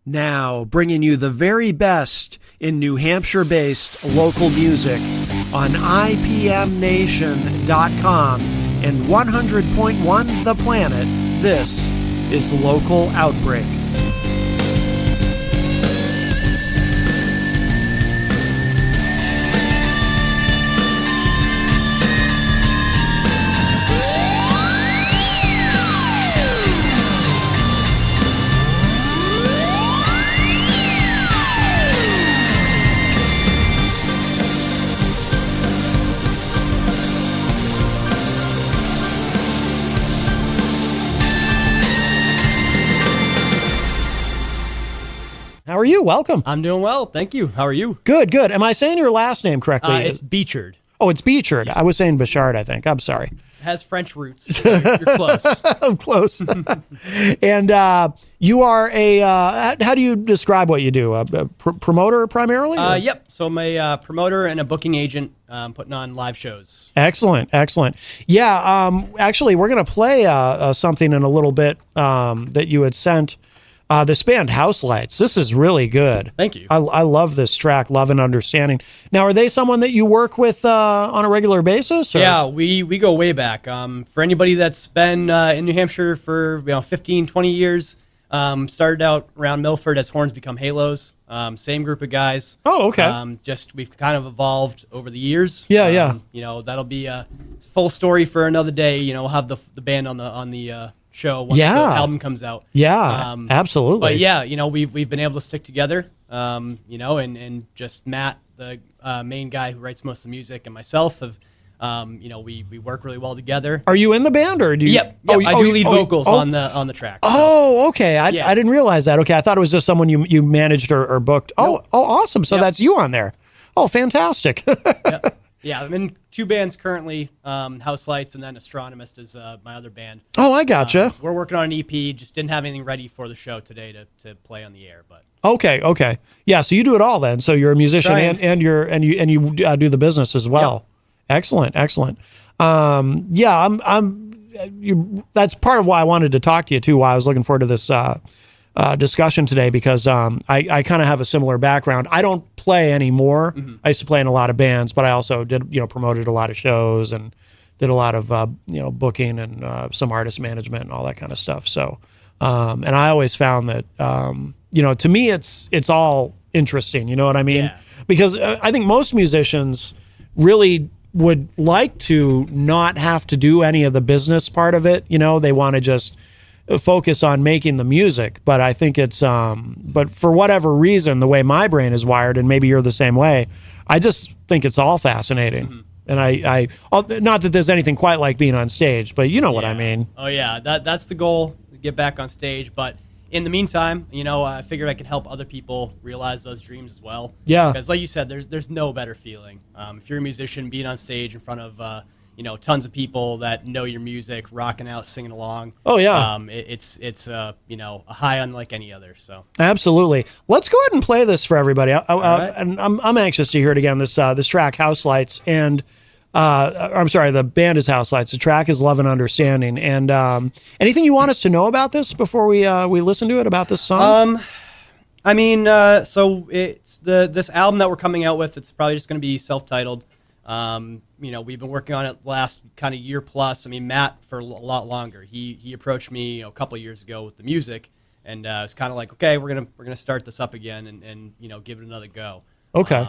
Now, bringing you the very best in New Hampshire-based local music on IPMNation.com and 100.1 The Planet, this is Local Outbreak. How are you? Welcome. I'm doing well. Thank you. How are you? Good, good. Am I saying your last name correctly? It's Beachard. Oh, it's Beachard. I was saying Beachard, I think. I'm sorry. It has French roots. So you're close. I'm close. And you are how do you describe what you do? A promoter primarily? Yep. So I'm a promoter and a booking agent putting on live shows. Excellent, excellent. Yeah, actually, we're going to play something in a little bit that you had sent. This band, House Lights. This is really good. Thank you. I love this track, Love and Understanding. Now, are they someone that you work with on a regular basis? Or? Yeah, we go way back. For anybody that's been in New Hampshire for 15, 20 years, started out around Milford as Horns Become Halos. Same group of guys. Oh, okay. Just we've kind of evolved over the years. Yeah, yeah. That'll be a full story for another day. We'll have the band on the show once the album comes out. Yeah, absolutely. But yeah, we've been able to stick together. And just Matt, the main guy who writes most of the music, and myself have, we work really well together. Are you in the band or do you? Yep. I do lead vocals on the track. So. Oh, okay. I didn't realize that. Okay, I thought it was just someone you managed or booked. Nope. Oh, awesome. So that's you on there. Oh, fantastic. Yep. Yeah, I'm in two bands currently, House Lights and then Astronomist is my other band. Oh, I gotcha. We're working on an EP, just didn't have anything ready for the show today to play on the air. But Okay. Yeah, so you do it all then. So you're a musician and you do the business as well. Yep. Excellent. That's part of why I wanted to talk to you too, why I was looking forward to this discussion today, because I kind of have a similar background. I don't play anymore. Mm-hmm. I used to play in a lot of bands, but I also did, promoted a lot of shows and did a lot of, booking and some artist management and all that kind of stuff. So, and I always found that, to me, it's all interesting. You know what I mean? Yeah. Because I think most musicians really would like to not have to do any of the business part of it. They want to just focus on making the music, but I think it's but for whatever reason, the way my brain is wired, and maybe you're the same way, I just think it's all fascinating. Mm-hmm. And I not that there's anything quite like being on stage, but you know what I mean. Oh yeah, that's the goal, to get back on stage. But in the meantime, I figured I could help other people realize those dreams as well. Yeah, because like you said, there's no better feeling if you're a musician, being on stage in front of tons of people that know your music, rocking out, singing along. Oh yeah. It's a high unlike any other. So absolutely. Let's go ahead and play this for everybody. Right. And I'm anxious to hear it again. This track, House Lights, and I'm sorry, the band is House Lights. The track is Love and Understanding. And anything you want us to know about this before we listen to it, about this song? So it's this album that we're coming out with. It's probably just going to be self-titled. We've been working on it last kind of year plus. Matt for a lot longer. He approached me a couple of years ago with the music, and it's kind of like, okay, we're gonna start this up again and give it another go. Okay.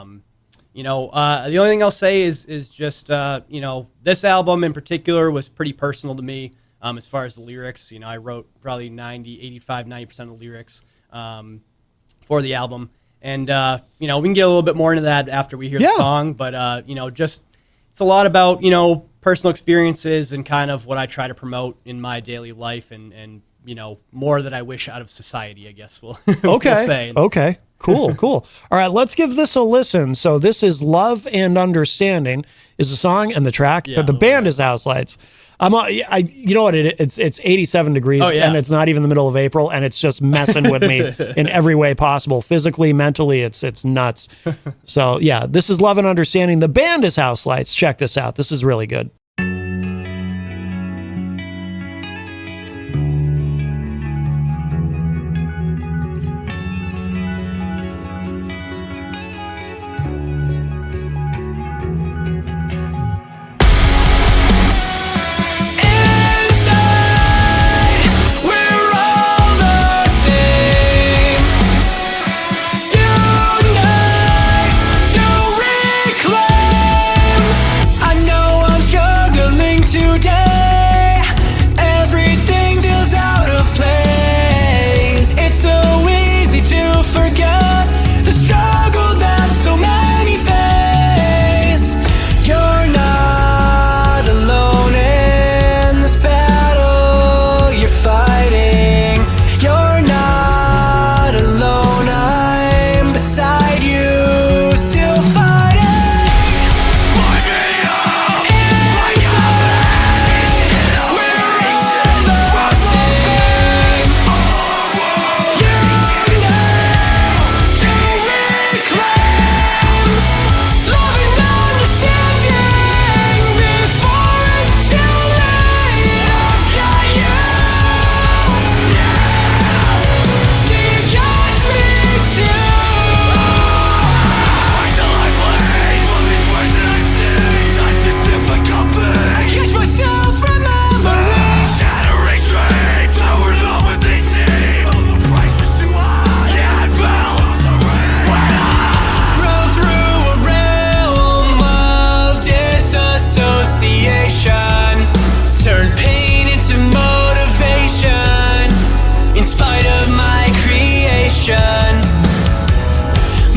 The only thing I'll say is just this album in particular was pretty personal to me. As far as the lyrics, I wrote probably 90% of the lyrics for the album. And, we can get a little bit more into that after we hear the song. But, just it's a lot about, personal experiences and kind of what I try to promote in my daily life and more that I wish out of society, I guess we'll say. Okay. Cool. All right, let's give this a listen. So this is Love and Understanding is the song, and the track. The band is House Lights. You know what it's 87 degrees, and it's not even the middle of April, and it's just messing with me in every way possible, physically, mentally. It's nuts. So yeah, this is Love and Understanding. The band is House Lights. Check this out. This is really good.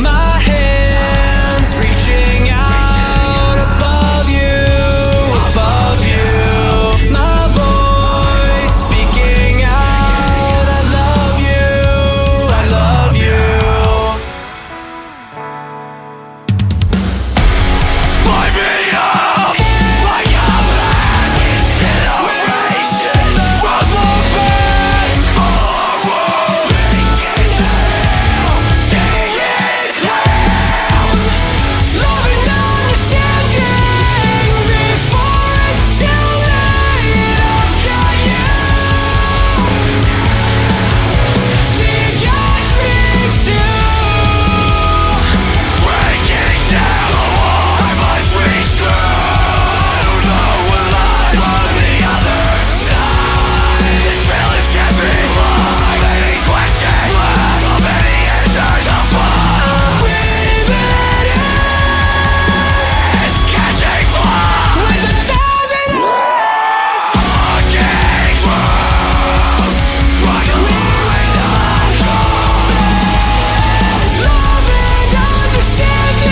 My hands reaching out above you, my voice speaking out. I love you. Light me up like a black incineration from the past. Tomorrow begin to day is cloud. Love and understanding before it's too late. I've got you. Do you got me too? Breaking down the wall I must reach through. I don't know what lies on the other side. This feeling's kept me lost. So many questions, so many answers to find. I'm breathing in, catching fire with 1,000 eyes. Walking through, rocking with my soul. Love and understanding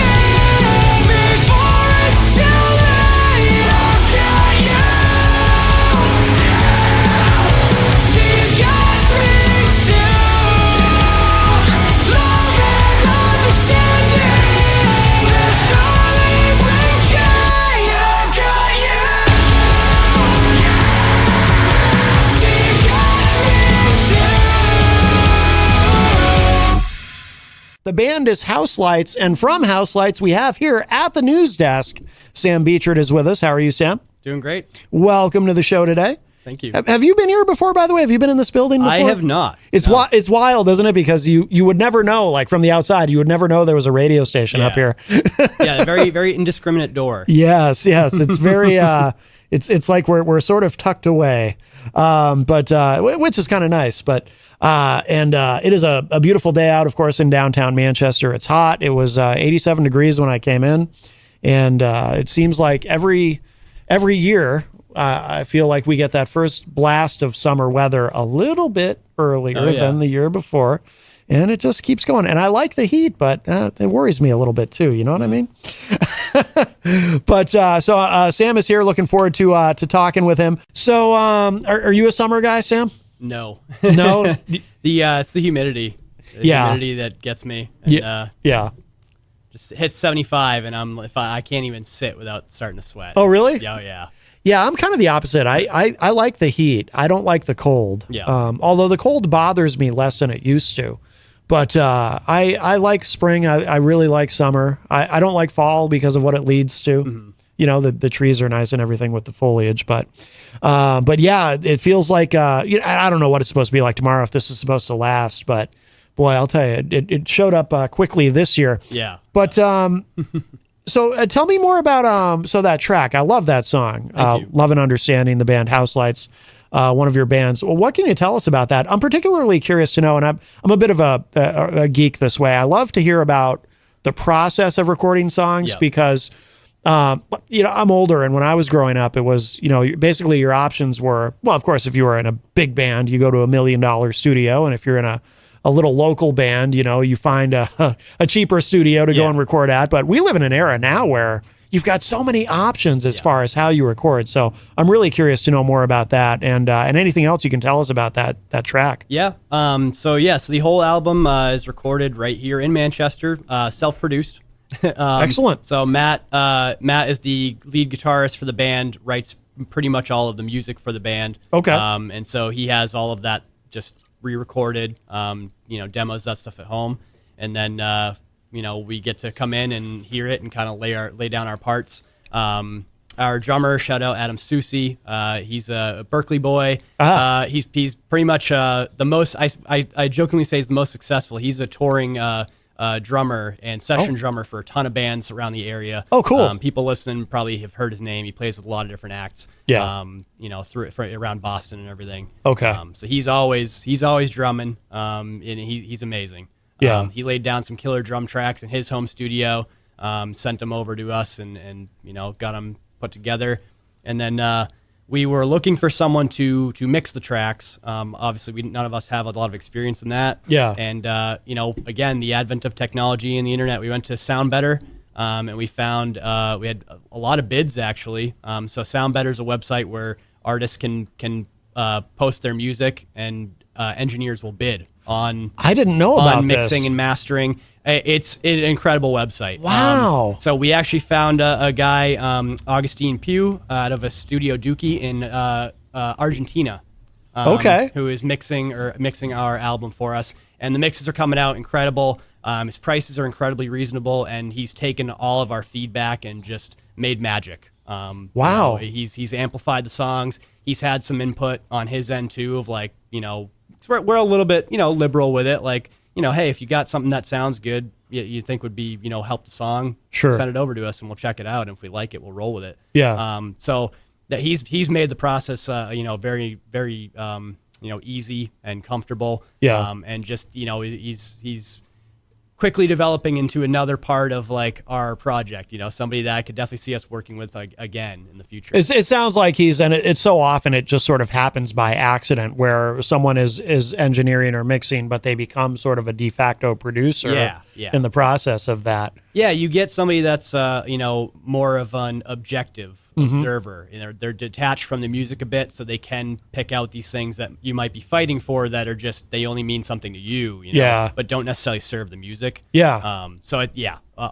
before it's too late. I've got you. Do you got me too? Love and understanding will surely bring change. I've got you. Do you got me too? The band is House Lights, and from House Lights, we have here at the news desk, Sam Beachard is with us. How are you, Sam? Doing great. Welcome to the show today. Thank you. Have you been here before, by the way? Have you been in this building before? I have not. It's No. it's wild, isn't it? Because you would never know, like from the outside, you would never know there was a radio station up here. Yeah, very, very indiscriminate door. Yes. It's very it's like we're sort of tucked away, but which is kind of nice. But it is a beautiful day out, of course, in downtown Manchester. It's hot. It was 87 degrees when I came in, and it seems like every year I feel like we get that first blast of summer weather a little bit earlier than the year before. And it just keeps going. And I like the heat, but it worries me a little bit too. You know what I mean? But so Sam is here. Looking forward to talking with him. So are you a summer guy, Sam? No. No? It's the humidity. The humidity that gets me. And, yeah. Just hit 75, and I can't even sit without starting to sweat. Oh, really? Yeah. Yeah, I'm kind of the opposite. I like the heat. I don't like the cold. Yeah. Although the cold bothers me less than it used to. But I like spring. I really like summer. I don't like fall because of what it leads to. Mm-hmm. You know, the trees are nice and everything with the foliage. But yeah, it feels like, I don't know what it's supposed to be like tomorrow if this is supposed to last. But boy, I'll tell you, it showed up quickly this year. Yeah. But so tell me more about that track. I love that song. Thank you. Love and Understanding, the band House Lights, one of your bands. Well, what can you tell us about that? I'm particularly curious to know, and I'm a bit of a geek this way. I love to hear about the process of recording songs because I'm older, and when I was growing up, it was, basically your options were, well, of course, if you were in a big band, you go to $1 million studio, and if you're in a little local band, you find a cheaper studio to go and record at. But we live in an era now where you've got so many options as far as how you record. So I'm really curious to know more about that and anything else you can tell us about that track. Yeah. So the whole album is recorded right here in Manchester, self-produced. Excellent. So Matt is the lead guitarist for the band, writes pretty much all of the music for the band. Okay. And so he has all of that just re-recorded, demos that stuff at home, and then we get to come in and hear it and kind of lay down our parts. Our drummer, shout out Adam Susi, he's a Berkeley boy. He's pretty much the most. I jokingly say he's the most successful. He's a touring drummer and session drummer for a ton of bands around the area. Oh, cool. People listening probably have heard his name. He plays with a lot of different acts. Yeah. Around Boston and everything. Okay. So he's always drumming. And he's amazing. Yeah. He laid down some killer drum tracks in his home studio. Sent them over to us and got them put together. And then we were looking for someone to mix the tracks. Obviously, none of us have a lot of experience in that. Yeah. And again, the advent of technology and the internet, we went to Sound Better, and we found we had a lot of bids actually. So Sound Better is a website where artists can post their music, and engineers will bid on. I didn't know about mixing this. and mastering. It's an incredible website. Wow. So we actually found a guy, Augustine Pugh, out of a Studio Dookie in Argentina. Okay. Who is mixing our album for us, and the mixes are coming out incredible. His prices are incredibly reasonable, and he's taken all of our feedback and just made magic. Wow. He's amplified the songs. He's had some input on his end too, of like, we're a little bit liberal with it, like, hey, if you got something that sounds good, you think would be help the song, sure, send it over to us and we'll check it out, and if we like it, we'll roll with it. Yeah. So that he's made the process very very easy and comfortable. Yeah. And just he's quickly developing into another part of like our project, somebody that I could definitely see us working with again in the future. It sounds like it's so often it just sort of happens by accident where someone is engineering or mixing, but they become sort of a de facto producer in the process of that. Yeah, you get somebody that's more of an objective observer. They're detached from the music a bit, so they can pick out these things that you might be fighting for that are just, they only mean something to you, but don't necessarily serve the music. Yeah.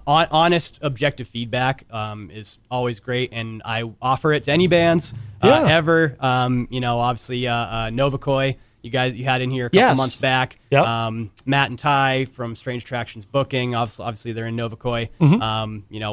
Honest, objective feedback is always great, and I offer it to any bands ever. Obviously, Novakoi, you had in here a couple months back. Yep. Matt and Ty from Strange Attractions Booking, obviously they're in Novakoi.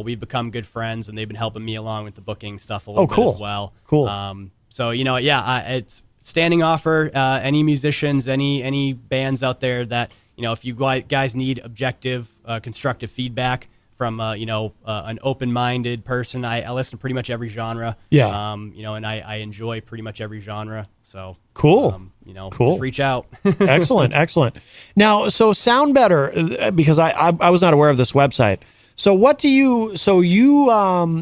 We've become good friends, and they've been helping me along with the booking stuff a little bit as well. Cool. It's standing offer. Any musicians, any bands out there that if you guys need objective, constructive feedback from an open-minded person. I listen to pretty much every genre. Yeah. And I enjoy pretty much every genre. So cool. Cool. Just reach out. Excellent. Now, so Sound Better, because I was not aware of this website. So you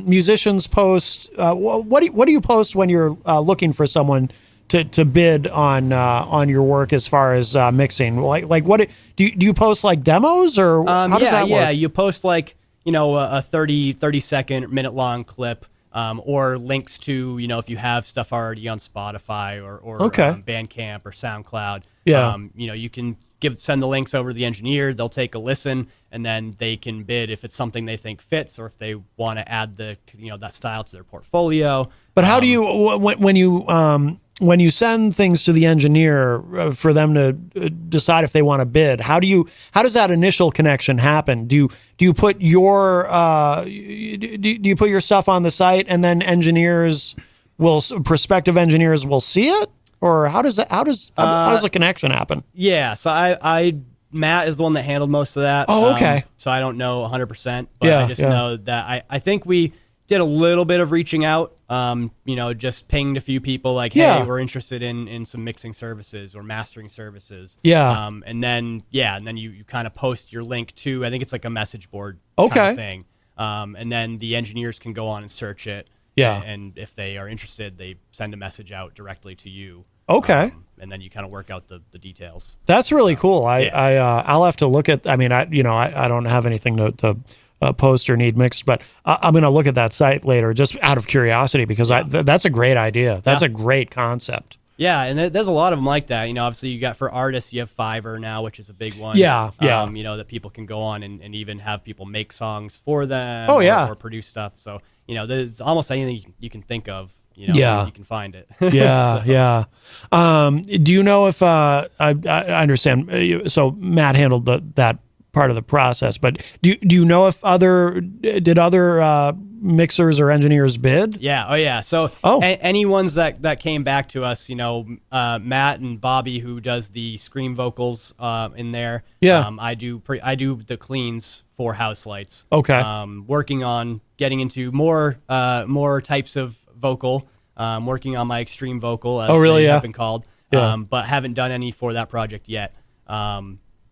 musicians post, what do you post when you're looking for someone to bid on your work as far as mixing? Like what do you post, like demos, or how does that work? Yeah, you post like a 30 second, minute long clip, or links to if you have stuff already on Spotify or Bandcamp or SoundCloud. Yeah. You can send the links over to the engineer. They'll take a listen, and then they can bid if it's something they think fits, or if they want to add that style to their portfolio. But how do you when you send things to the engineer for them to decide if they want to bid, how does that initial connection happen? Do you put your stuff on the site, and then prospective engineers will see it, or how does the connection happen? Yeah, so Matt is the one that handled most of that. Oh, okay. So I don't know 100%, but I just know that I think we did a little bit of reaching out. Just pinged a few people like, hey, we're interested in some mixing services or mastering services. Yeah. And then you kind of post your link to, I think it's like a message board kind of thing. And then the engineers can go on and search it. Yeah. And if they are interested, they send a message out directly to you. Okay. And then you kind of work out the details. That's really cool. I'll have to look at. I mean, I don't have anything to post or need mixed, but I'm going to look at that site later just out of curiosity, because that's a great idea. That's a great concept. Yeah, and there's a lot of them like that. Obviously you got, for artists, you have Fiverr now, which is a big one. Yeah. That people can go on and even have people make songs for them. Or produce stuff. So there's almost anything you can think of. You can find it. Yeah. Do you know if I understand? So Matt handled that part of the process, but do you know if other mixers or engineers bid? Yeah. Oh yeah. So any ones that came back to us, Matt and Bobby, who does the scream vocals in there. Yeah. I do the cleans for House Lights. Okay. Working on getting into more types of vocal. Working on my extreme vocal, as they have been called. Yeah. But haven't done any for that project yet.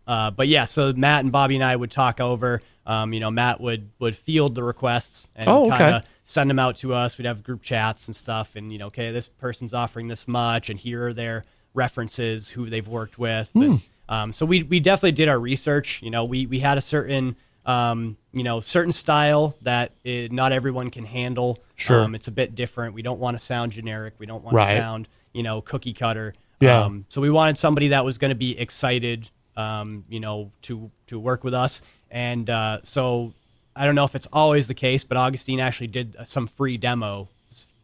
But yeah, so Matt and Bobby and I would talk over. Matt would field the requests and kind of send them out to us. We'd have group chats and stuff, and okay, this person's offering this much, and here are their references, who they've worked with. And, so we definitely did our research. We had a certain certain style that not everyone can handle. Sure. It's a bit different. We don't want to sound generic. We don't want to sound cookie cutter. Yeah. So we wanted somebody that was going to be excited, to work with us. And so I don't know if it's always the case, but Augustine actually did some free demo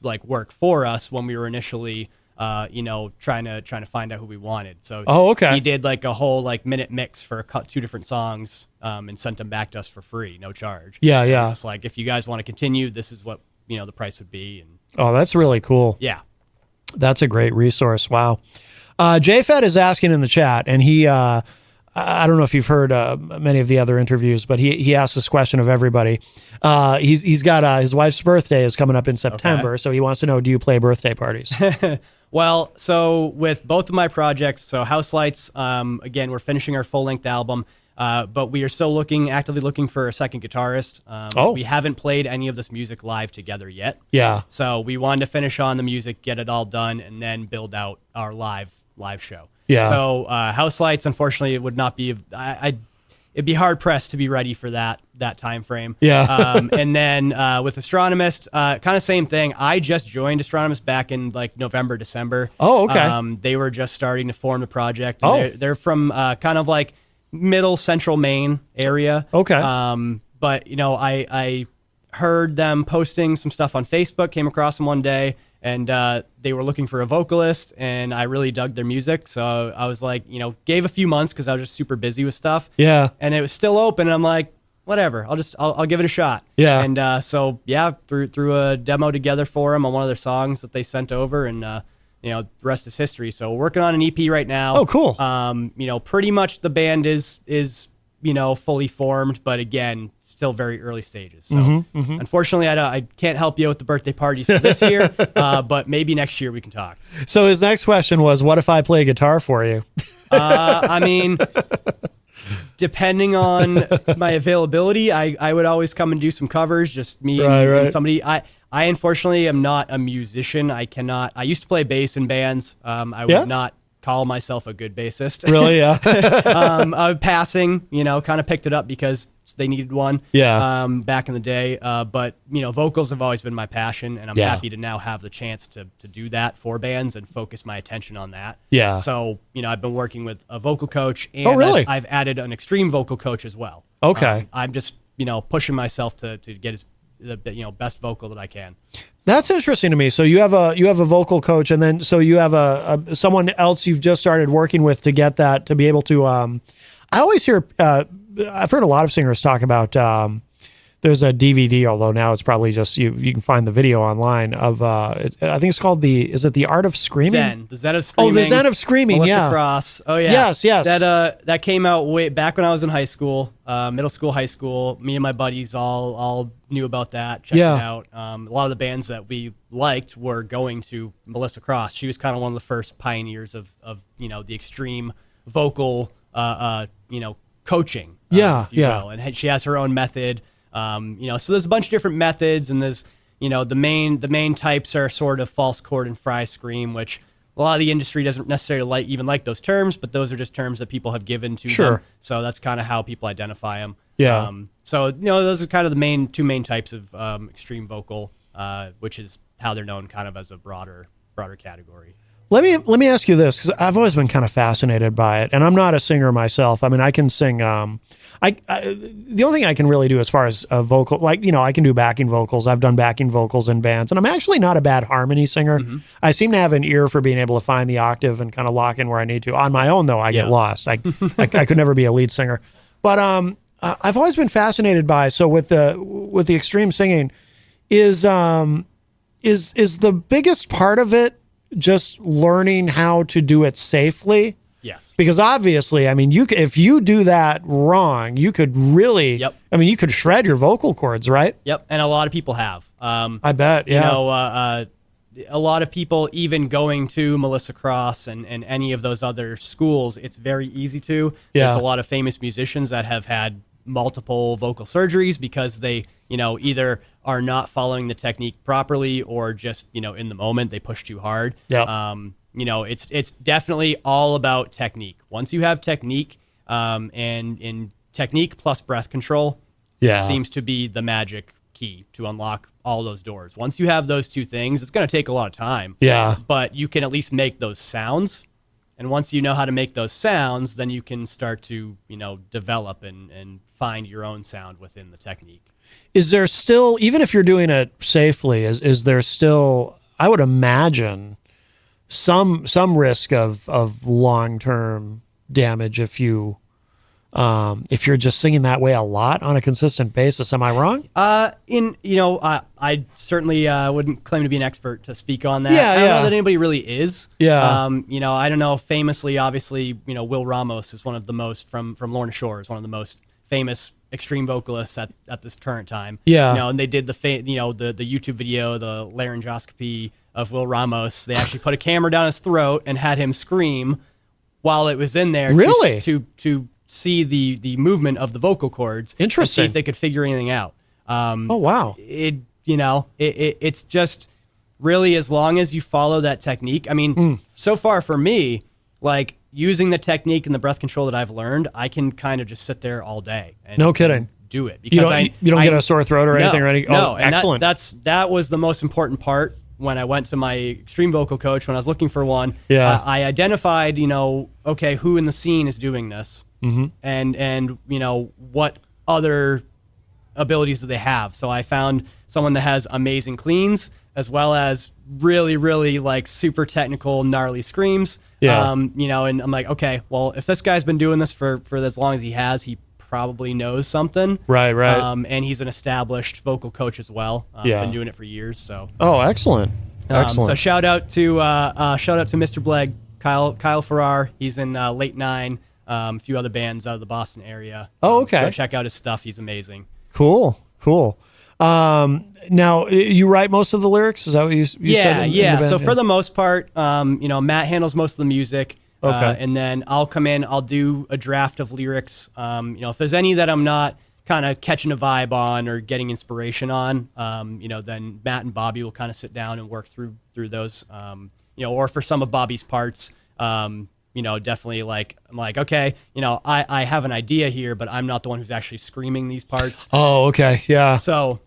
work for us when we were initially trying to find out who we wanted. So he did a whole minute mix for 2 different songs and sent them back to us for free, no charge. Yeah. It's if you guys want to continue, this is what the price would be. And that's really cool. yeah, that's a great resource. Wow. JFed is asking in the chat, and he I don't know if you've heard many of the other interviews, but he asked this question of everybody. He's got his wife's birthday is coming up in September, so he wants to know, do you play birthday parties? Well, so with both of my projects, so House Lights, again, we're finishing our full-length album, but we are still actively looking for a second guitarist. We haven't played any of this music live together yet. Yeah. So we wanted to finish on the music, get it all done, and then build out our live show. Yeah. So House Lights, unfortunately, it would not be. It'd be hard pressed to be ready for that time frame. Yeah. And then with Astronomist, kind of same thing. I just joined Astronomist back in November, December. Oh, okay. They were just starting to form the project. They're from kind of middle central Maine area. Okay. But I heard them posting some stuff on Facebook. Came across them one day. And they were looking for a vocalist, and I really dug their music. So I was gave a few months because I was just super busy with stuff. Yeah. And it was still open, and I'm like, whatever, I'll give it a shot. Yeah. And so threw a demo together for them on one of their songs that they sent over, and the rest is history. So we're working on an EP right now. Oh, cool. Pretty much the band is fully formed, but again, still very early stages. So unfortunately, I can't help you with the birthday parties for this year, but maybe next year we can talk. So his next question was, what if I play guitar for you? I mean, depending on my availability, I would always come and do some covers, just me and somebody. I unfortunately am not a musician. I used to play bass in bands. I would not call myself a good bassist. Really? Yeah. Passing, kind of picked it up because they needed one. Yeah. Back in the day. But vocals have always been my passion, and I'm happy to now have the chance to do that for bands and focus my attention on that. Yeah. So, I've been working with a vocal coach, and I've added an extreme vocal coach as well. Okay. I'm just, pushing myself to get the best vocal that I can. That's interesting to me. So you have a vocal coach, and then so you have someone else you've just started working with to get that, to be able to. I always hear. I've heard a lot of singers talk about. There's a DVD, although now it's probably just you can find the video online of. I think it's called is it The Art of Screaming? Zen. The Zen of Screaming. Oh, The Zen of Screaming. Melissa Cross. Oh yeah. Yes. That came out way back when I was in high school, middle school, high school. Me and my buddies all knew about that. Checked it out. A lot of the bands that we liked were going to Melissa Cross. She was kind of one of the first pioneers of the extreme vocal coaching. If you will. And she has her own method. So there's a bunch of different methods, and there's, the main types are sort of false chord and fry scream, which a lot of the industry doesn't necessarily like those terms, but those are just terms that people have given to them. So that's kind of how people identify them. Yeah. So those are kind of the two main types of extreme vocal, which is how they're known kind of as a broader category. Let me ask you this, because I've always been kind of fascinated by it, and I'm not a singer myself. I mean, I can sing. The only thing I can really do as far as a vocal, I can do backing vocals. I've done backing vocals in bands, and I'm actually not a bad harmony singer. Mm-hmm. I seem to have an ear for being able to find the octave and kind of lock in where I need to. On my own, though, I get lost. I could never be a lead singer. But I've always been fascinated by. So with the extreme singing, is the biggest part of it just learning how to do it safely? Yes. Because obviously, I mean, if you do that wrong, you could really, you could shred your vocal cords, right? Yep. And a lot of people have. I bet, yeah. a lot of people, even going to Melissa Cross and any of those other schools, it's very easy to. Yeah. There's a lot of famous musicians that have had multiple vocal surgeries because they, either are not following the technique properly or just, in the moment they push too hard. Yeah. It's definitely all about technique. Once you have technique, and in technique plus breath control, seems to be the magic key to unlock all those doors. Once you have those two things, it's going to take a lot of time. Yeah. But you can at least make those sounds. And once you know how to make those sounds, then you can start to, develop and find your own sound within the technique. Is there still, even if you're doing it safely, is there still, I would imagine, some risk of long-term damage if you're just singing that way a lot on a consistent basis? Am I wrong? I certainly wouldn't claim to be an expert to speak on that. Yeah, I don't know that anybody really is. Yeah. I don't know. Famously, obviously, Will Ramos is one of the most from Lorna Shore is one of the most famous extreme vocalists at this current time. Yeah. And they did the YouTube video, the laryngoscopy of Will Ramos. They actually put a camera down his throat and had him scream while it was in there. Really? To see the movement of the vocal cords. Interesting. And see if they could figure anything out. Oh, wow. It's just really, as long as you follow that technique. I mean, so far for me, like using the technique and the breath control that I've learned, I can kind of just sit there all day. And, no kidding. And do it. You don't get a sore throat or anything or anything? No, excellent. That was the most important part when I went to my extreme vocal coach when I was looking for one. Yeah. I identified, okay, who in the scene is doing this, and what other abilities do they have. So I found someone that has amazing cleans as well as really, really like super technical, gnarly screams. Yeah. And I'm like, okay, well, if this guy's been doing this for as long as he has, he probably knows something. Right. And he's an established vocal coach as well. Been doing it for years. So. Oh, excellent. Excellent. So shout out to Mr. Blegg, Kyle Farrar. He's in Late Nine, a few other bands out of the Boston area. Oh, okay. So go check out his stuff. He's amazing. Cool. Now you write most of the lyrics. Is that what you said? In the band? So for the most part, Matt handles most of the music. Okay. And then I'll come in. I'll do a draft of lyrics. If there's any that I'm not kind of catching a vibe on or getting inspiration on, then Matt and Bobby will kind of sit down and work through those. Or for some of Bobby's parts, definitely I'm like, okay, I have an idea here, but I'm not the one who's actually screaming these parts. Oh, okay. Yeah. So,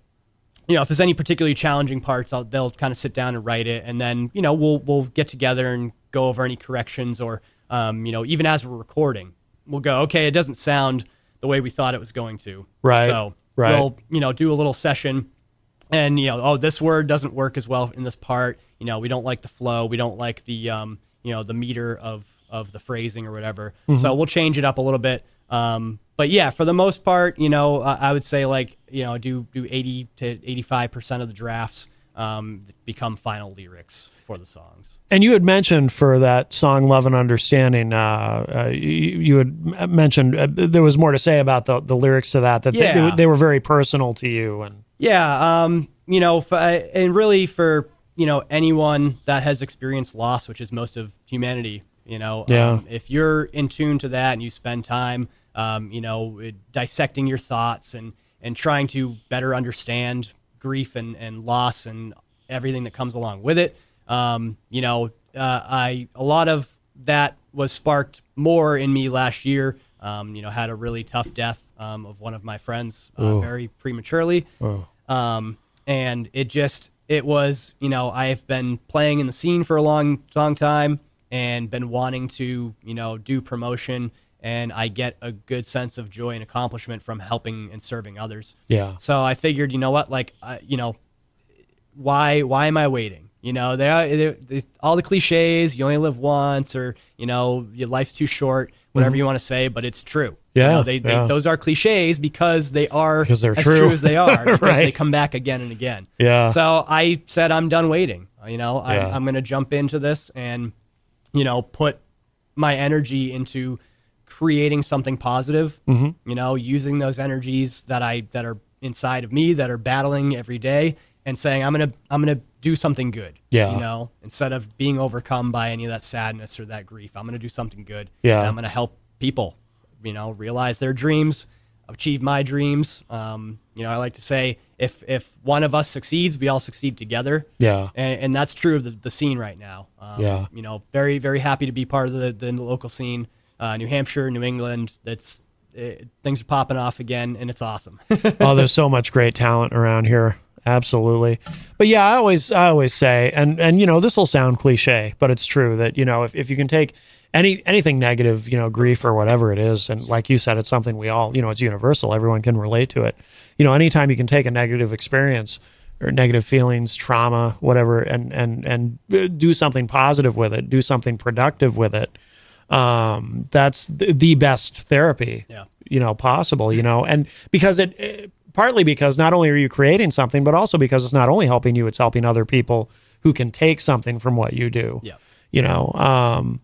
if there's any particularly challenging parts, they'll kind of sit down and write it. And then, we'll get together and go over any corrections or, even as we're recording, we'll go, okay, it doesn't sound the way we thought it was going to. Right. So right. we'll, do a little session and, this word doesn't work as well in this part. We don't like the flow. We don't like the, the meter of the phrasing or whatever. Mm-hmm. So we'll change it up a little bit. But yeah, for the most part, I would say do 80 to 85% of the drafts become final lyrics for the songs. And you had mentioned for that song "Love and Understanding," you had mentioned there was more to say about the lyrics to that. They were very personal to you, and and really for anyone that has experienced loss, which is most of humanity. If you're in tune to that and you spend time, dissecting your thoughts and trying to better understand grief and loss and everything that comes along with it. A lot of that was sparked more in me last year. Had a really tough death of one of my friends very prematurely. And it was, I've been playing in the scene for a long time and been wanting to, do promotion, and I get a good sense of joy and accomplishment from helping and serving others. Yeah. So I figured, why am I waiting? All the cliches, you only live once, or, your life's too short, whatever you want to say, but it's true. Yeah. Those are cliches because they are they're as true. true as they are, because Right. they come back again and again. Yeah. So I said, I'm done waiting. I'm going to jump into this and, put my energy into creating something positive, using those energies that are inside of me that are battling every day, and saying, I'm going to do something good. Yeah. You know, instead of being overcome by any of that sadness or that grief, I'm going to do something good. Yeah. And I'm going to help people, you know, realize their dreams, achieve my dreams. You know, I like to say if one of us succeeds, we all succeed together. Yeah. And that's true of the scene right now. Yeah. You know, very, very happy to be part of the local scene. New Hampshire, New England, things are popping off again, and it's awesome. Oh, there's so much great talent around here. Absolutely. But yeah, I always say, and you know, this will sound cliche, but it's true that, you know, if you can take anything negative, you know, grief or whatever it is, and like you said, it's something we all, you know, it's universal. Everyone can relate to it. You know, anytime you can take a negative experience or negative feelings, trauma, whatever, and do something positive with it, do something productive with it, that's the best therapy, you know, possible, you know, and because partly because not only are you creating something, but also because it's not only helping you, it's helping other people who can take something from what you do, you know,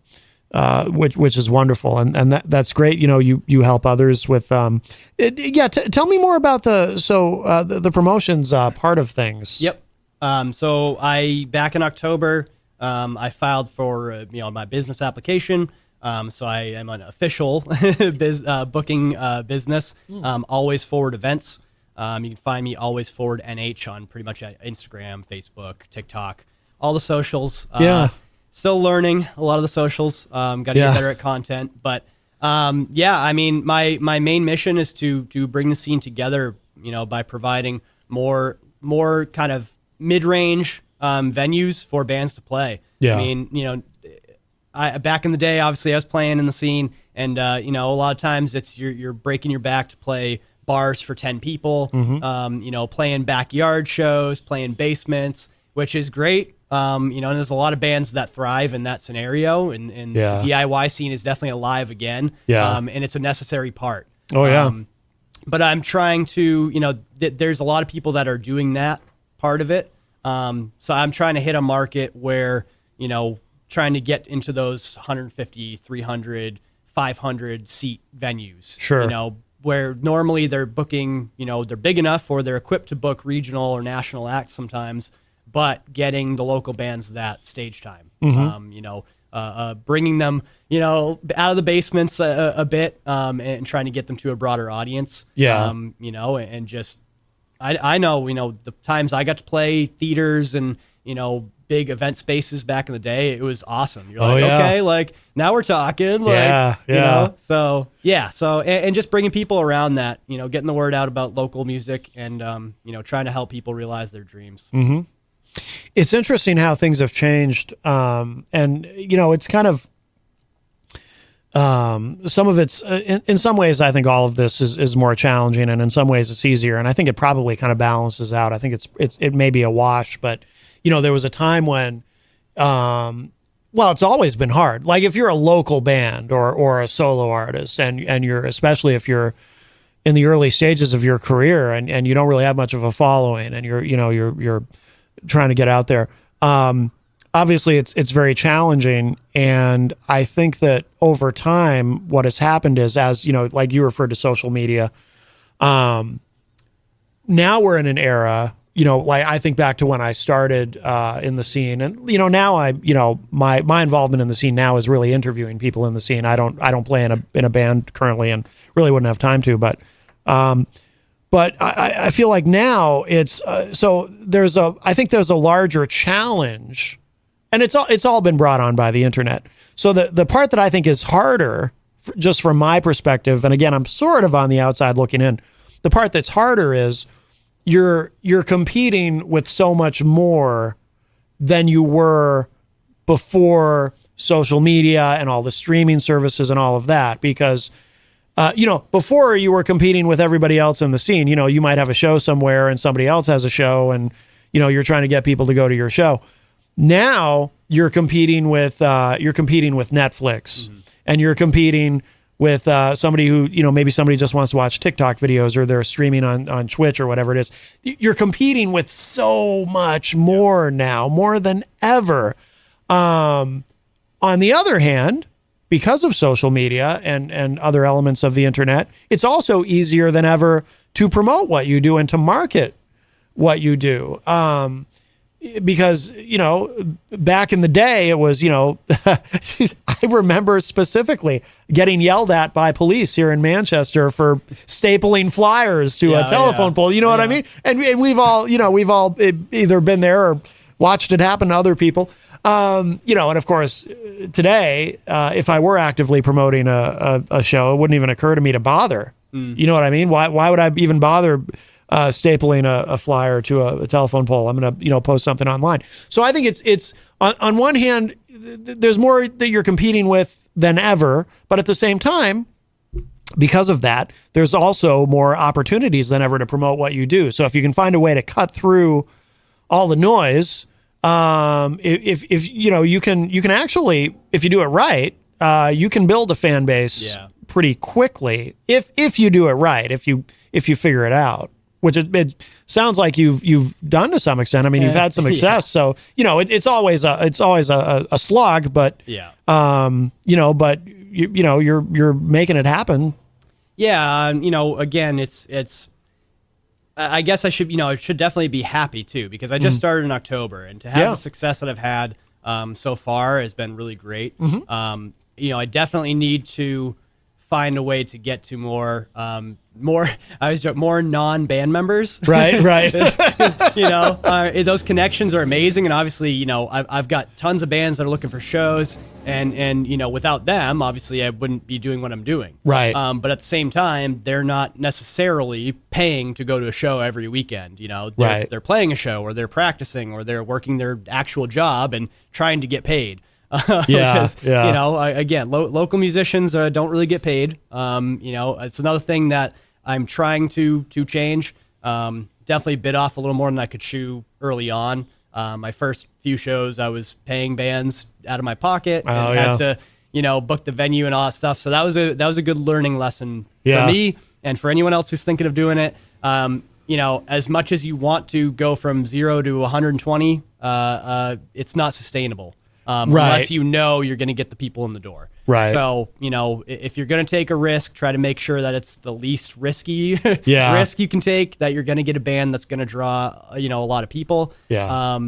which is wonderful. And that's great. You know, you help others with, tell me more about the promotions, part of things. Yep. So back in October, I filed for, you know, my business application. So I am an official booking business, Always Forward Events. You can find me Always Forward NH on pretty much Instagram, Facebook, TikTok, all the socials. Still learning a lot of the socials. Got to get better at content. But I mean, my main mission is to bring the scene together, you know, by providing more kind of mid-range venues for bands to play. Yeah. I mean, you know, back in the day, obviously I was playing in the scene, and you know, a lot of times it's you're breaking your back to play bars for 10 people, you know, playing backyard shows, playing basements, which is great. You know, and there's a lot of bands that thrive in that scenario, and the DIY scene is definitely alive again. And it's a necessary part. But I'm trying to, you know, there's a lot of people that are doing that part of it. So I'm trying to hit a market where, you know, trying to get into those 150, 300, 500 seat venues. Sure. You know, where normally they're booking, you know, they're big enough or they're equipped to book regional or national acts sometimes, but getting the local bands that stage time. You know, bringing them, you know, out of the basements a bit, and trying to get them to a broader audience. You know, and just, I know, you know, the times I got to play theaters and, you know, big event spaces back in the day, it was awesome. You're like, okay, like now we're talking, like, you know, so and just bringing people around that, you know, getting the word out about local music and, you know, trying to help people realize their dreams. It's interesting how things have changed. And, you know, it's kind of, some of it's, in some ways, I think all of this is more challenging, and in some ways it's easier. And I think it probably kind of balances out. I think it may be a wash, but, you know, there was a time when, well, it's always been hard. Like if you're a local band or a solo artist, and you're, especially if you're in the early stages of your career and you don't really have much of a following, and you're trying to get out there. Obviously it's very challenging. And I think that over time, what has happened is, as you know, like you referred to social media, now we're in an era, you know, like I think back to when I started in the scene, and you know, now my involvement in the scene now is really interviewing people in the scene. I don't play in a band currently, and really wouldn't have time to, but I feel like now it's so I think there's a larger challenge, and it's all been brought on by the internet. So the part that I think is harder, just from my perspective, and again, I'm sort of on the outside looking in, the part that's harder is you're competing with so much more than you were before social media and all the streaming services and all of that, because you know, before you were competing with everybody else in the scene. You know, you might have a show somewhere and somebody else has a show, and you know, you're trying to get people to go to your show. Now you're competing with Netflix, and you're competing with somebody who, you know, maybe somebody just wants to watch TikTok videos, or they're streaming on Twitch or whatever it is. You're competing with so much more now, more than ever. On the other hand, because of social media and other elements of the internet, it's also easier than ever to promote what you do and to market what you do. because, back in the day, it was, I remember specifically getting yelled at by police here in Manchester for stapling flyers to a telephone pole. You know what I mean? And we've all either been there or watched it happen to other people. And of course, today, if I were actively promoting a show, it wouldn't even occur to me to bother. You know what I mean? Why would I even bother stapling a flyer to a telephone pole? I'm going to, post something online. So I think it's on one hand, there's more that you're competing with than ever, but at the same time, because of that, there's also more opportunities than ever to promote what you do. So if you can find a way to cut through all the noise, if you can actually, if you do it right, you can build a fan base pretty quickly if you do it right, if you figure it out, which it sounds like you've done to some extent. I mean, you've had some success, so it's always a slog, but but you're making it happen. Yeah, again, it's. I guess I should definitely be happy too, because I just started in October, and to have the success that I've had so far has been really great. I definitely need to find a way to get to more non-band members. Right. Those connections are amazing, and obviously, I've got tons of bands that are looking for shows, and without them, obviously, I wouldn't be doing what I'm doing. Right. But at the same time, they're not necessarily paying to go to a show every weekend. They're playing a show, or they're practicing, or they're working their actual job and trying to get paid. Because, again, local musicians don't really get paid. It's another thing that I'm trying to change. Definitely bit off a little more than I could chew early on. My first few shows, I was paying bands out of my pocket and had to, book the venue and all that stuff. So that was a good learning lesson for me and for anyone else who's thinking of doing it. As much as you want to go from 0 to 120, it's not sustainable. Unless you're going to get the people in the door. Right. So, if you're going to take a risk, try to make sure that it's the least risky risk you can take, that you're going to get a band that's going to draw, a lot of people. Yeah.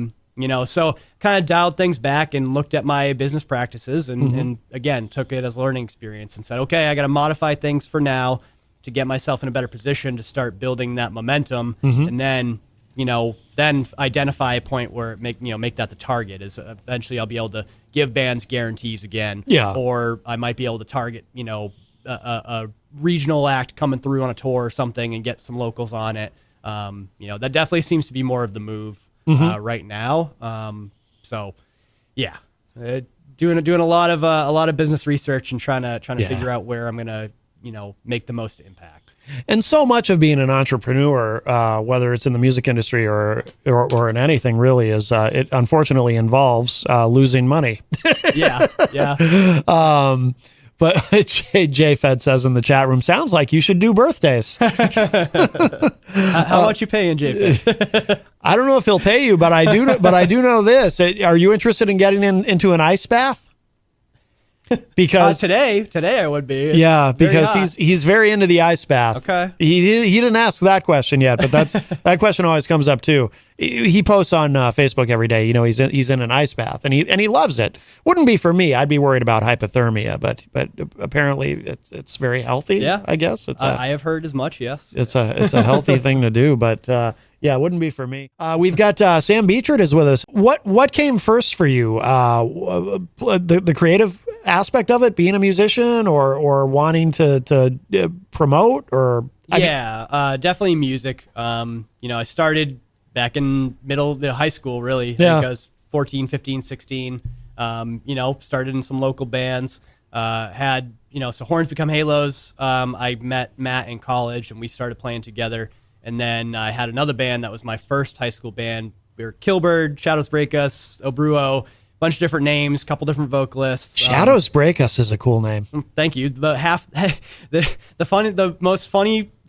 So kind of dialed things back and looked at my business practices and again, took it as a learning experience and said, okay, I got to modify things for now to get myself in a better position to start building that momentum. And then, then identify a point where make that the target is eventually I'll be able to give bands guarantees again. Yeah. Or I might be able to target, a regional act coming through on a tour or something and get some locals on it. That definitely seems to be more of the move right now. Doing a lot of business research and trying to figure out where I'm gonna make the most impact. And so much of being an entrepreneur, whether it's in the music industry or in anything really, is it unfortunately involves losing money. Yeah. But Jay Fed says in the chat room, sounds like you should do birthdays. How much you paying, Jay Fed? I don't know if he'll pay you, but I do know this. Are you interested in getting into an ice bath? Because today I would be. Because he's very into the ice bath. Okay. He didn't ask that question yet, but that question always comes up too. He posts on Facebook every day. He's in an ice bath and he loves it. Wouldn't be for me. I'd be worried about hypothermia, but apparently it's very healthy. Yeah. I guess I have heard as much. Yes. It's a healthy thing to do, but it wouldn't be for me. We've got Sam Beachard is with us. What came first for you? The creative aspect of it, being a musician, or wanting to promote, or definitely music. I started back in high school, really. I think I was 14, 15, 16. Started in some local bands. Had so Horns Become Halos. I met Matt in college, and we started playing together. And then I had another band that was my first high school band. We were Killbird, Shadows Break Us, Obruo, bunch of different names, couple different vocalists. Shadows Break Us is a cool name. Thank you. The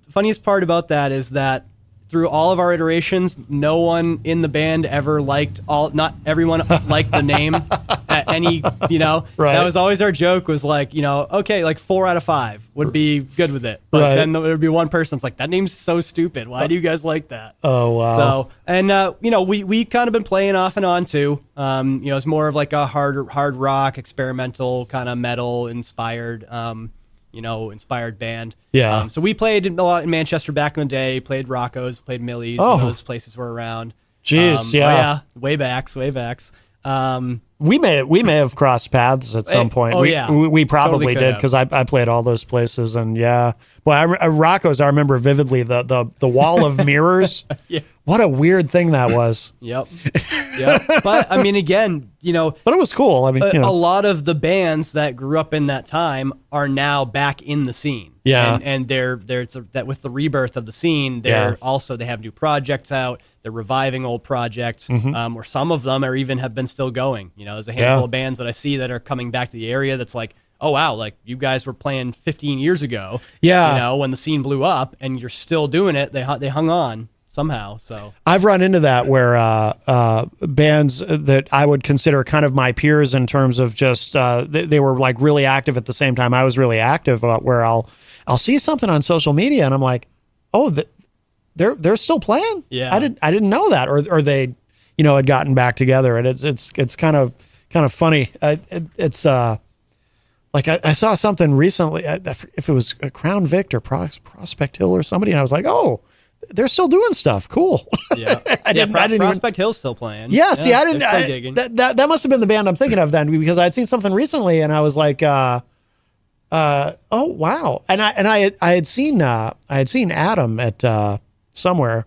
funniest part about that is that through all of our iterations, no one in the band ever not everyone liked the name at any, Right. That was always our joke, was like, okay, like 4 out of 5 would be good with it. But Right. then there would be one person that's like, that name's so stupid. Why do you guys like that? Oh, wow. So, and, we kind of been playing off and on too. It's more of like a hard rock, experimental kind of metal inspired, inspired band. Yeah. So we played a lot in Manchester back in the day, played Rocco's, played Millie's, Oh. those places were around. Jeez, Oh, yeah. way backs. We may have crossed paths at some point. oh, we, yeah. we probably Totally could did, have. because I played all those places, and yeah. Well, Rocco's, I remember vividly the wall of mirrors. Yeah. What a weird thing that was. Yep. But I mean, again, But it was cool. I mean, a lot of the bands that grew up in that time are now back in the scene. Yeah. And that with the rebirth of the scene, they have new projects out. They're reviving old projects, or some of them have been still going. There's a handful of bands that I see that are coming back to the area. That's like, oh wow, like you guys were playing 15 years ago. Yeah. When the scene blew up, and you're still doing it. They hung on somehow. So I've run into that where bands that I would consider kind of my peers in terms of just they were like really active at the same time I was really active, where I'll see something on social media and I'm like, oh, they're still playing. Yeah. I didn't know that, or they had gotten back together, and it's kind of funny. It's like I saw something recently, if it was Crown Vic or Prospect Hill or somebody, and I was like, oh, they're still doing stuff. Cool. Yeah. I didn't even, Prospect Hill's still playing. yeah. See, I they're didn't. still digging. That must have been the band I'm thinking of then, because I'd seen something recently and I was like, oh wow. And I had seen Adam at somewhere,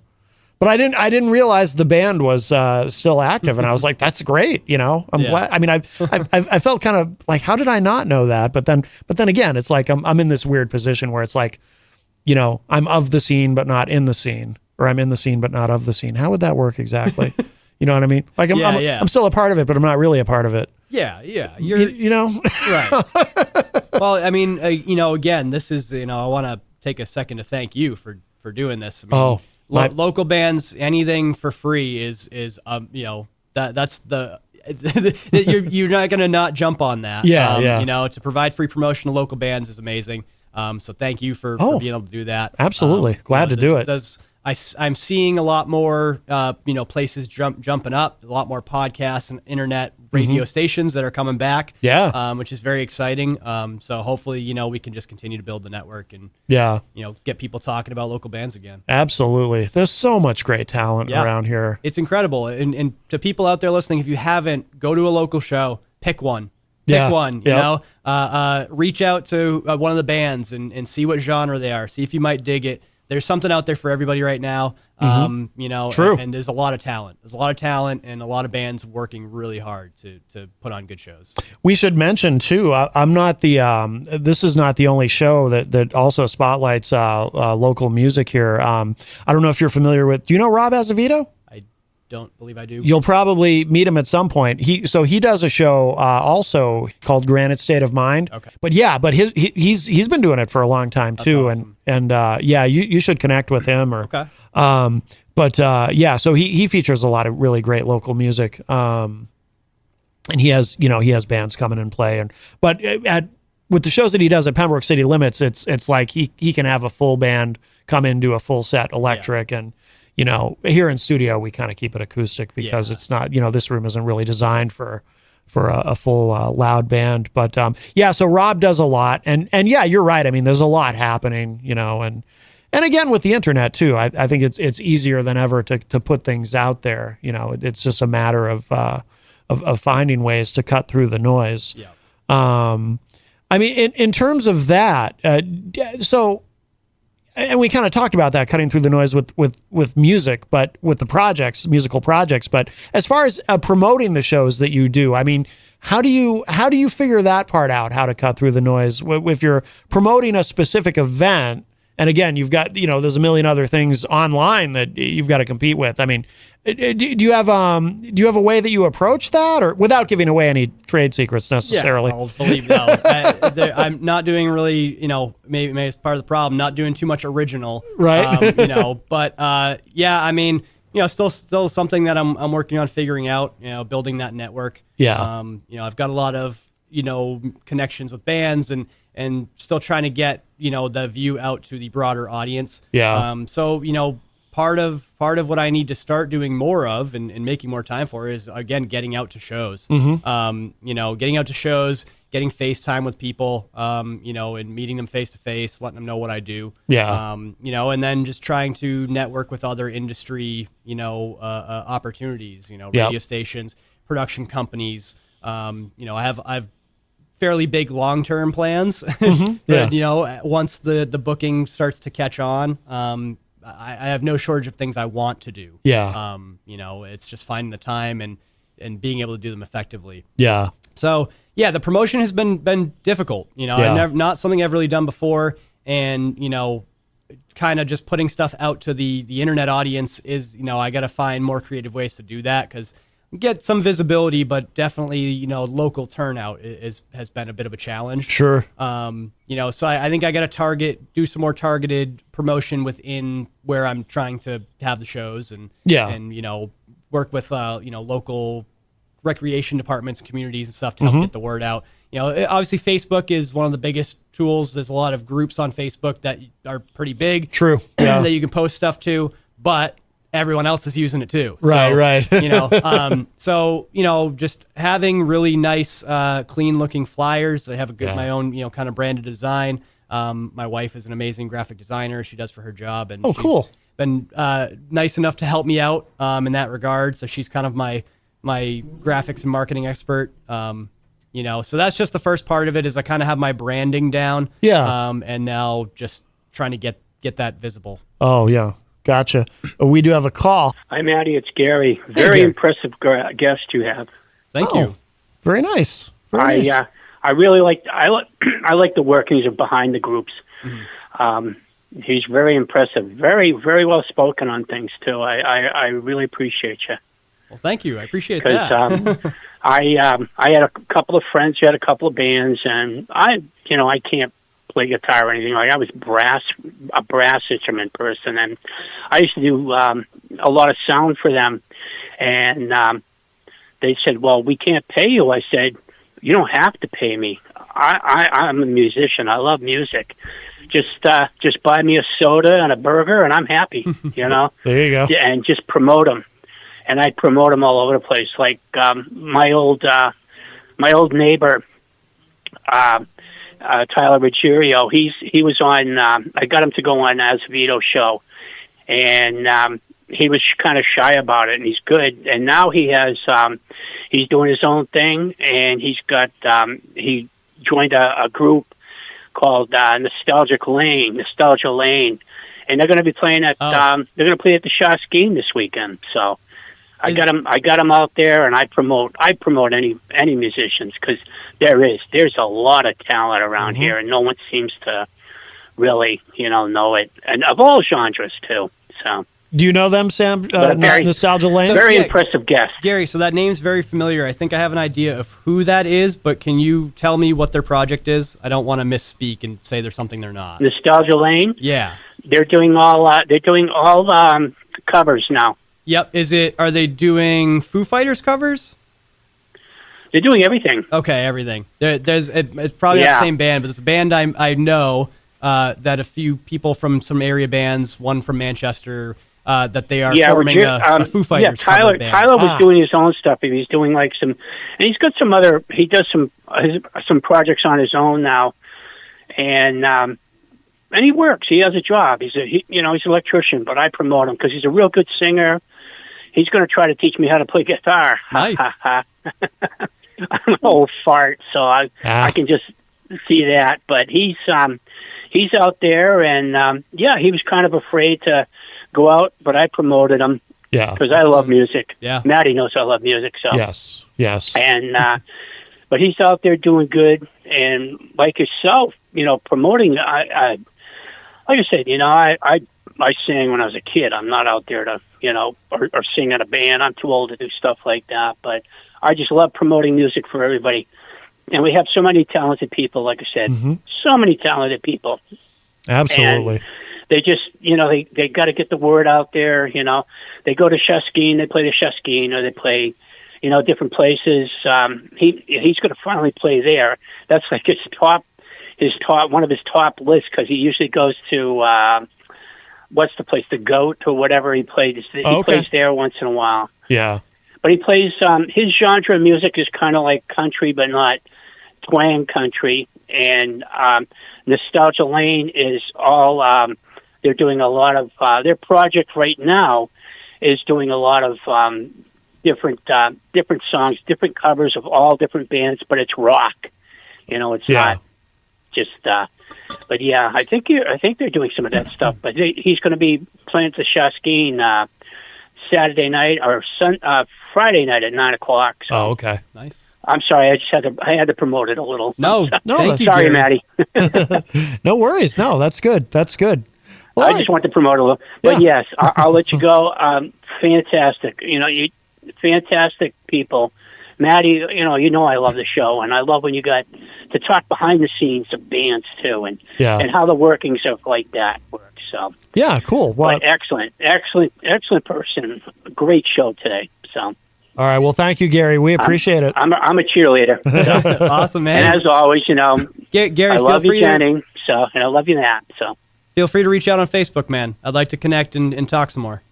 but I didn't realize the band was still active, and I was like, that's great. I'm glad. I mean, I felt kind of like, how did I not know that? But then again, it's like I'm in this weird position where it's like, I'm of the scene but not in the scene, or I'm in the scene but not of the scene. How would that work exactly? You know what I mean? Like I'm still a part of it, but I'm not really a part of it. Yeah. Right. Well, I mean, again, this is, I want to take a second to thank you for doing this. I mean, local bands, anything for free is that's the you're not going to not jump on that. Yeah. To provide free promotion to local bands is amazing. So thank you for being able to do that. Absolutely. Glad to do it. I'm seeing a lot more, places jumping up, a lot more podcasts and internet radio stations that are coming back. Yeah. Which is very exciting. So hopefully, we can just continue to build the network and, get people talking about local bands again. Absolutely. There's so much great talent around here. It's incredible. And to people out there listening, if you haven't, go to a local show, pick one. Pick one, reach out to one of the bands and see what genre they are. See if you might dig it. There's something out there for everybody right now. True. And there's a lot of talent. There's a lot of talent and a lot of bands working really hard to put on good shows. We should mention too, I'm not this is not the only show that also spotlights local music here. I don't know if you're familiar with, do you know Rob Azevedo? Don't believe I do. You'll probably meet him at some point. He does a show also called Granite State of Mind. Okay. But he's been doing it for a long time too. That's awesome. And you should connect with him Okay. So he features a lot of really great local music. And he has bands come in and play, with the shows that he does at Pembroke City Limits, it's like he can have a full band come in, do a full set electric, and here in studio, we kind of keep it acoustic because it's not, this room isn't really designed for a full loud band. But so Rob does a lot, and you're right. I mean, there's a lot happening, and again with the internet too. I think it's easier than ever to put things out there. It's just a matter of finding ways to cut through the noise. Yeah. I mean, in terms of that, and we kind of talked about that, cutting through the noise with music, but with the musical projects. But as far as promoting the shows that you do, I mean, how do you figure that part out? How to cut through the noise if you're promoting a specific event And again, you've got, there's a million other things online that you've got to compete with. I mean, do you have a way that you approach that, or without giving away any trade secrets necessarily? Yeah, I'll believe no. I'm not doing really, maybe it's part of the problem, not doing too much original. Right. But yeah, I mean, still something that I'm working on figuring out, building that network. Yeah. I've got a lot of, connections with bands and still trying to get, the view out to the broader audience. Yeah. So, part of what I need to start doing more of and making more time for is, again, getting out to shows. Mm-hmm. Getting out to shows, getting FaceTime with people, and meeting them face to face, letting them know what I do. Yeah. And then just trying to network with other industry, opportunities, radio stations, production companies. I've fairly big long-term plans. Mm-hmm. But, once the booking starts to catch on, I have no shortage of things I want to do. Yeah. It's just finding the time and being able to do them effectively. Yeah. So yeah, the promotion has been difficult. Not something I've really done before, and kind of just putting stuff out to the internet audience is I got to find more creative ways to do that, because get some visibility, but definitely local turnout has been a bit of a challenge. Sure. So I think I got to do some more targeted promotion within where I'm trying to have the shows, and work with local recreation departments, communities, and stuff to help get the word out. Obviously Facebook is one of the biggest tools. There's a lot of groups on Facebook that are pretty big. True. Yeah. That you can post stuff to, but everyone else is using it too. Right. Just having really nice, clean looking flyers. I have my own, kind of branded design. My wife is an amazing graphic designer. She does for her job, and cool. Been nice enough to help me out in that regard. So she's kind of my graphics and marketing expert. So that's just the first part of it, is I kind of have my branding down. Yeah. And now just trying to get that visible. Oh yeah. Gotcha. We do have a call. Hi, Maddie. It's Gary. Very impressive guest you have. Thank you. Very nice. Very nice. I really like I like the workings of behind the groups. He's very impressive. Very, very well spoken on things too. I really appreciate you. Well, thank you. I appreciate that. Because I had a couple of friends who had a couple of bands, and I can't play guitar or anything. Like, I was a brass instrument person, and I used to do a lot of sound for them. And they said, "Well, we can't pay you." I said, "You don't have to pay me. I'm a musician. I love music. Just buy me a soda and a burger, and I'm happy." There you go. And just promote them. And I promote them all over the place. Like my old neighbor, Tyler Ruggiero, he was on. I got him to go on Azevedo's show, and he was kind of shy about it, and he's good. And now he has he's doing his own thing, and he's got he joined a group called Nostalgia Lane, and they're going to be playing at they're going to play at the Shaw's game this weekend. So I got him out there, and I promote any musicians, because there's a lot of talent around here, and no one seems to really know it, and of all genres too. So. Do you know them, Sam? Nostalgia Lane? Very impressive guest. Gary, so that name's very familiar. I think I have an idea of who that is, but can you tell me what their project is? I don't want to misspeak and say there's something they're not. Nostalgia Lane? Yeah. They're doing all covers now. Yep. Are they doing Foo Fighters covers? They're doing everything. Okay, everything. It's probably not the same band, but it's a band I know that a few people from some area bands, one from Manchester, that they are forming a Foo Fighters cover band. Tyler was doing his own stuff. He's doing and he's got he does some projects on his own now, and he works. He has a job. He's an electrician, but I promote him because he's a real good singer. He's going to try to teach me how to play guitar. Nice. I'm an old fart, so I can just see that. But he's out there, and he was kind of afraid to go out, but I promoted him. Yeah, because I love music. Yeah, Maddie knows I love music. So yes. And but he's out there doing good, and like yourself, promoting. like I said, I sang when I was a kid. I'm not out there to, or sing in a band. I'm too old to do stuff like that. But I just love promoting music for everybody. And we have so many talented people, like I said, so many talented people. Absolutely. And they just, they got to get the word out there. They go to Sheskine, they play the Sheskine, or they play, different places. He's going to finally play there. That's like one of his top lists, because he usually goes to, what's the place, the Goat or whatever he plays. He plays there once in a while. Yeah. But he plays, his genre of music is kind of like country, but not twang country. And Nostalgia Lane is all, they're doing a lot of, their project right now is doing a lot of different songs, different covers of all different bands, but it's rock. It's not just, but yeah, I think they're doing some of that stuff, but he's going to be playing at the Shaskin, Saturday night or Friday night at 9:00. So. Oh, okay. Nice. I'm sorry, I had to promote it a little. No, thank you, sorry, Gary. Maddie. No worries. No, that's good. That's good. Well, I just want to promote a little. But yes, I'll let you go. Fantastic. Fantastic people. Maddie, I love the show, and I love when you got to talk behind the scenes of bands too, and how the workings of like that work. So yeah, cool. Well, but excellent person. Great show today. So all right. Well, thank you, Gary. We appreciate it. I'm a cheerleader. So. Awesome, man. And as always, Gary, I feel love free you, Jenny. So, and I love you, Matt. So feel free to reach out on Facebook, man. I'd like to connect and talk some more.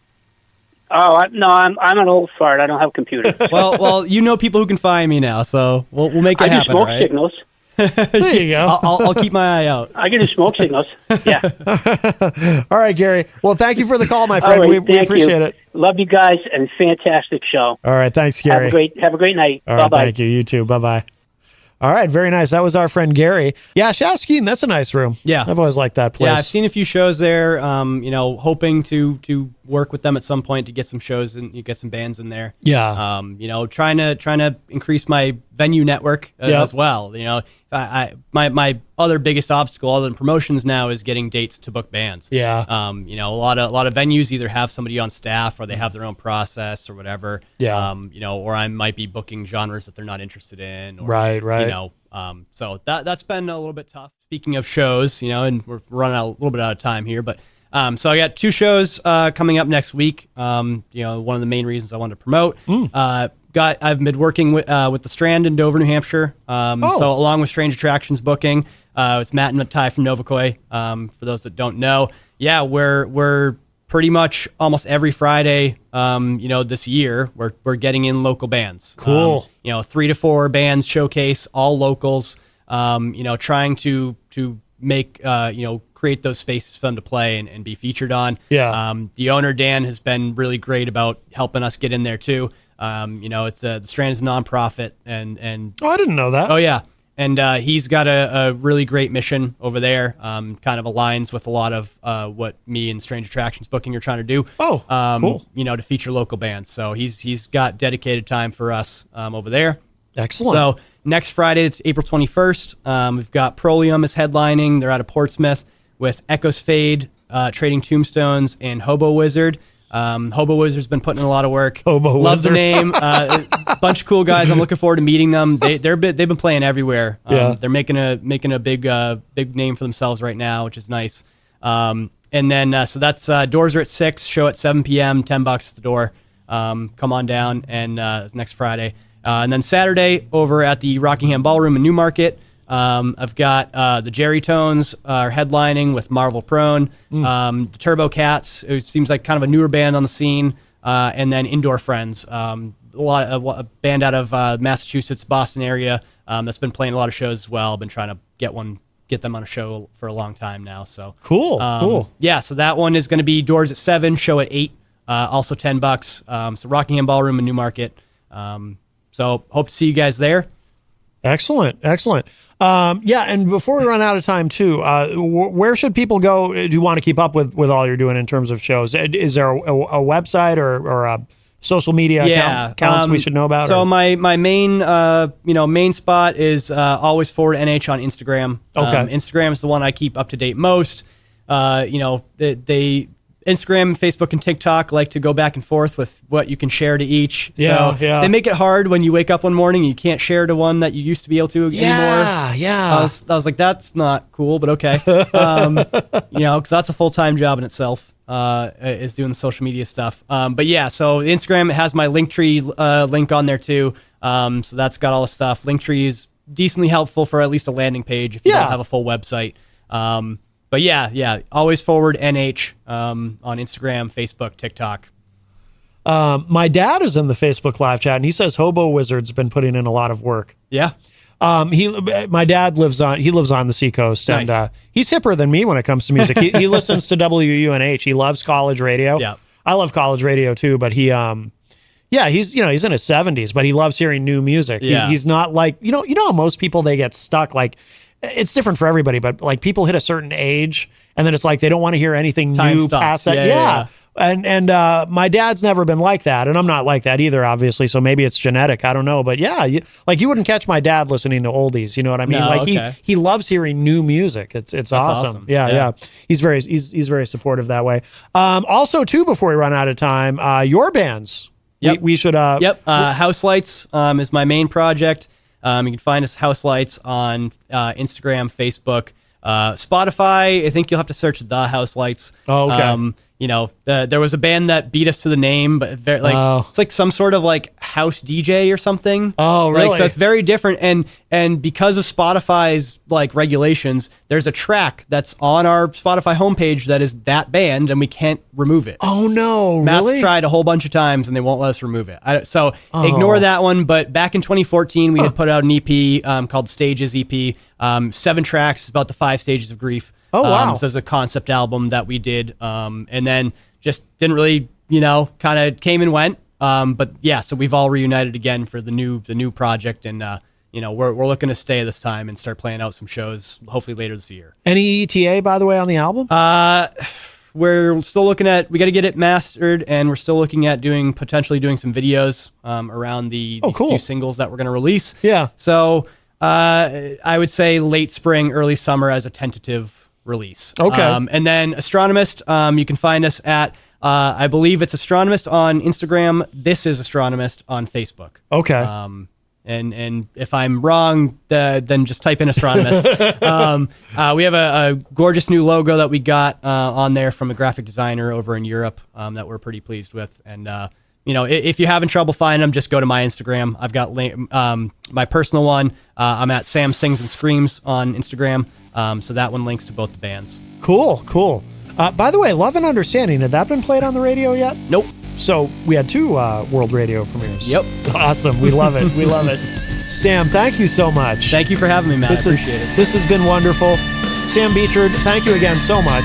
Oh no, I'm an old fart. I don't have a computer. Well, people who can find me now, so we'll make it happen. I do smoke right? signals. There you go. I'll keep my eye out. I can do smoke signals. Yeah. All right, Gary. Well, thank you for the call, my friend. Right, we appreciate it. Love you guys, and fantastic show. All right, thanks, Gary. Have a great night. All Bye right, bye. thank you. You too. Bye bye. All right, very nice. That was our friend Gary. Yeah, Shaskin, that's a nice room. Yeah. I've always liked that place. Yeah, I've seen a few shows there. Hoping to work with them at some point to get some shows and you get some bands in there. Yeah. Trying to increase my venue network as well. My other biggest obstacle other than promotions now is getting dates to book bands. Yeah. A lot of venues either have somebody on staff or they have their own process or whatever. Yeah. Or I might be booking genres that they're not interested in. Or, Right. So that's been a little bit tough. Speaking of shows, and we're running a little bit out of time here, but so I got 2 shows coming up next week. One of the main reasons I wanted to promote. I've been working with the Strand in Dover, New Hampshire. So along with Strange Attractions booking, it's Matt and Ty from Novikoi. For those that don't know, we're pretty much almost every Friday. This year we're getting in local bands. Cool. 3 to 4 bands showcase, all locals. Trying to make create those spaces for them to play and be featured on. Yeah. The owner Dan has been really great about helping us get in there too. It's the Strand is a nonprofit and I didn't know that. oh yeah, and he's got a really great mission over there. Kind of aligns with a lot of what me and Strange Attractions Booking are trying to do. Oh, cool. To feature local bands. So he's got dedicated time for us over there. Excellent. So next Friday, it's April 21st. We've got Prolium is headlining. They're out of Portsmouth with Echoes Fade, Trading Tombstones, and Hobo Wizard. Hobo Wizard's been putting in a lot of work. Hobo Love Wizard. the name. Bunch of cool guys. I'm looking forward to meeting them. They've been playing everywhere. They're making a big name for themselves right now, which is nice. And then so that's doors are at 6, show at 7 p.m. $10 at the door. Come on down and it's next Friday. And then Saturday over at the Rockingham Ballroom in Newmarket. I've got the Jerry Tones are headlining with Marvel Prone, the Turbo Cats, it seems like kind of a newer band on the scene, and then Indoor Friends, a band out of Massachusetts, Boston area that's been playing a lot of shows as well. I've been trying to get them on a show for a long time now. So cool. Yeah, so that one is going to be doors at 7, show at 8, also $10. So Rockingham Ballroom in Newmarket. So hope to see you guys there. Excellent. And before we run out of time too, where should people go? Do you want to keep up with all you're doing in terms of shows? Is there a website or a social media accounts we should know about? So my main main spot is always forward NH on Instagram. Okay. Instagram is the one I keep up to date most. they Instagram, Facebook, and TikTok like to go back and forth with what you can share to each. Yeah, so yeah. they make it hard when you wake up one morning and you can't share to one that you used to be able to anymore. Yeah. I was like, that's not cool, but okay. Because that's a full-time job in itself, is doing the social media stuff. But yeah, so Instagram has my Linktree link on there too. So that's got all the stuff. Linktree is decently helpful for at least a landing page if you don't have a full website. But yeah, always forward NH on Instagram, Facebook, TikTok. My dad is in the Facebook live chat, and he says Hobo Wizard's been putting in a lot of work. Yeah. My dad lives on the Seacoast, Nice. and he's hipper than me when it comes to music. He listens to WUNH. He loves college radio. Yeah. I love college radio too, but he's in his 70s, but he loves hearing new music. Yeah. He's not like, how most people, they get stuck. Like, it's different for everybody, but like people hit a certain age and then it's like they don't want to hear anything Time new stops. past that. Yeah. And my dad's never been like that, and I'm not like that either, obviously. So maybe it's genetic. I don't know, but yeah, you wouldn't catch my dad listening to oldies. You know what I mean? No, Like okay. he loves hearing new music. It's awesome. Yeah. He's very supportive that way. Also, too, before we run out of time, your bands. Yep. We should. House Lights is my main project. You can find us House Lights on Instagram, Facebook, Spotify. I think you'll have to search The House Lights. Oh, okay. There was a band that beat us to the name, but it's like some sort of like house DJ or something. Oh, really? So it's very different, and because of Spotify's like regulations, there's a track that's on our Spotify homepage that is that band, and we can't remove it. Oh no! Matt's Really? tried a whole bunch of times and they won't let us remove it. So ignore that one. But back in 2014, we had put out an EP called Stages EP. 7 tracks about the 5 stages of grief. Oh, wow. So it's a concept album that we did. And then just didn't really, kind of came and went. But yeah, so we've all reunited again for the new project. And, we're looking to stay this time and start playing out some shows, hopefully later this year. Any ETA, by the way, on the album? We're still looking at, we got to get it mastered, and we're still looking at potentially doing some videos around these cool. few singles that we're going to release. Yeah. So I would say late spring, early summer as a tentative release. Okay. And then Astronomist, you can find us at, I believe it's Astronomist on Instagram. This is Astronomist on Facebook. Okay. And if I'm wrong, then just type in Astronomist. We have a gorgeous new logo that we got on there from a graphic designer over in Europe that we're pretty pleased with. And, if you're having trouble finding them, just go to my Instagram. I've got my personal one. I'm at Sam Sings and Screams on Instagram. So that one links to both the bands. Cool. By the way, Love and Understanding, had that been played on the radio yet? Nope. So we had 2 world radio premieres. Yep. Awesome. We love it. We love it. Sam, thank you so much. Thank you for having me, Matt. I appreciate it. This has been wonderful. Sam Beachard, thank you again so much.